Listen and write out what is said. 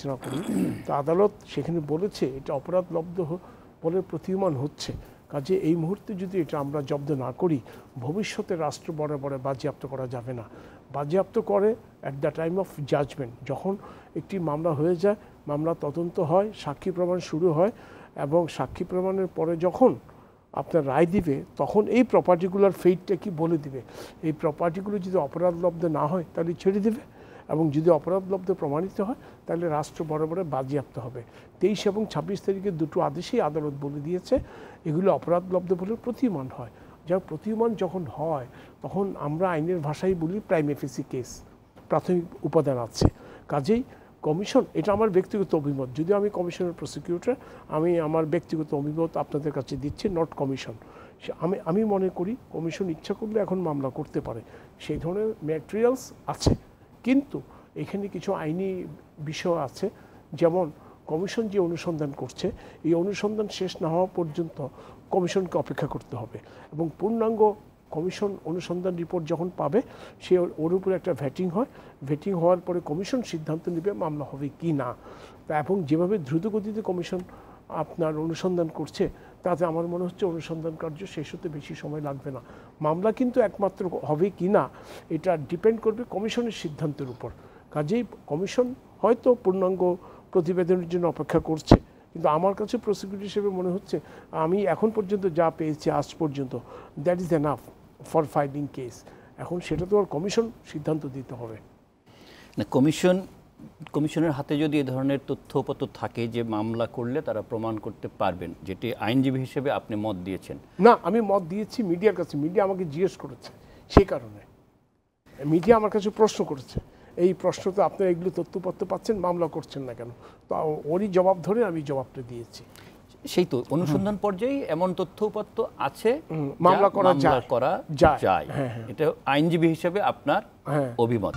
বিবেচনা করি, তো আদালত সেখানে বলেছে এটা অপরাধলব্ধ বলে প্রতীয়মান হচ্ছে। কাজে এই মুহূর্তে যদি এটা আমরা জব্দ না করি, ভবিষ্যতে রাষ্ট্র বরাবরে বাজেয়াপ্ত করা যাবে না। বাজেয়াপ্ত করে at the time of judgment, যখন একটি মামলা হয়ে যায়, মামলা তদন্ত হয়, সাক্ষী প্রমাণ শুরু হয়, এবং সাক্ষী প্রমাণের পরে যখন আপনার রায় দিবে, তখন এই প্রপার্টিগুলোর ফেইটটা কি বলে দিবে। এই প্রপার্টিগুলো যদি অপরাধলব্ধ না হয় তাহলে ছেড়ে দেবে, এবং যদি অপরাধলব্ধ প্রমাণিত হয় তাহলে রাষ্ট্র বরাবরে বাজেয়াপ্ত হবে। 23 এবং 26 তারিখের দুটো আদেশেই আদালত বলে দিয়েছে এগুলো অপরাধলব্ধ বলে প্রতীয়মান হয়। যা প্রতীয়মান যখন হয় তখন আমরা আইনের ভাষায় বলি প্রাইমা ফেসি কেস, প্রাথমিক উপাদান আছে। কাজেই কমিশন, এটা আমার ব্যক্তিগত অভিমত, যদিও আমি কমিশনের প্রসিকিউটর, আমি আমার ব্যক্তিগত অভিমত আপনাদের কাছে দিচ্ছি, নট কমিশন। আমি মনে করি কমিশন ইচ্ছা করলে এখন মামলা করতে পারে, সেই ধরনের ম্যাটেরিয়ালস আছে। কিন্তু এখানে কিছু আইনি বিষয় আছে, যেমন কমিশন যে অনুসন্ধান করছে, এই অনুসন্ধান শেষ না হওয়া পর্যন্ত কমিশনকে অপেক্ষা করতে হবে, এবং পূর্ণাঙ্গ কমিশন অনুসন্ধান রিপোর্ট যখন পাবে সে ওর উপরে একটা ভেটিং হয়, ভেটিং হওয়ার পরে কমিশন সিদ্ধান্ত নেবে মামলা হবে কি না। তা এবং যেভাবে দ্রুতগতিতে কমিশন আপনার অনুসন্ধান করছে, তাতে আমার মনে হচ্ছে অনুসন্ধান কার্য শেষ হতে বেশি সময় লাগবে না। মামলা কিন্তু একমাত্র হবে কি না এটা ডিপেন্ড করবে কমিশনের সিদ্ধান্তের উপর। কাজেই কমিশন হয়তো পূর্ণাঙ্গ প্রতিবেদনের জন্য অপেক্ষা করছে, কিন্তু আমার কাছে প্রসিকিউটর হিসেবে মনে হচ্ছে আমি এখন পর্যন্ত যা পেয়েছি আজ পর্যন্ত, that is enough for filing case. এখন সেটা তো আর কমিশন সিদ্ধান্ত দিতে হবে না। কমিশনের হাতে যদি এ ধরনের তথ্যপত্র থাকে যে মামলা করলে তারা প্রমাণ করতে পারবেন, যেটি আইনজীবী হিসেবে আপনি মত দিয়েছেন। না, আমি মত দিয়েছি মিডিয়ার কাছে, মিডিয়া আমাকে জিজ্ঞেস করেছে, সেই কারণে মিডিয়া আমার কাছে প্রশ্ন করেছে, এই প্রশ্ন তো আপনারা এগুলো তথ্যপত্র পাচ্ছেন, মামলা করছেন না কেন? তো ওরই জবাব ধরে আমি জবাবটা দিয়েছি। সেই তো অনুসন্ধান পর্যায়ে এমন তথ্যপত্র আছে মামলা করা যায়। এটা আইনজীবী হিসেবে আপনার অভিমত।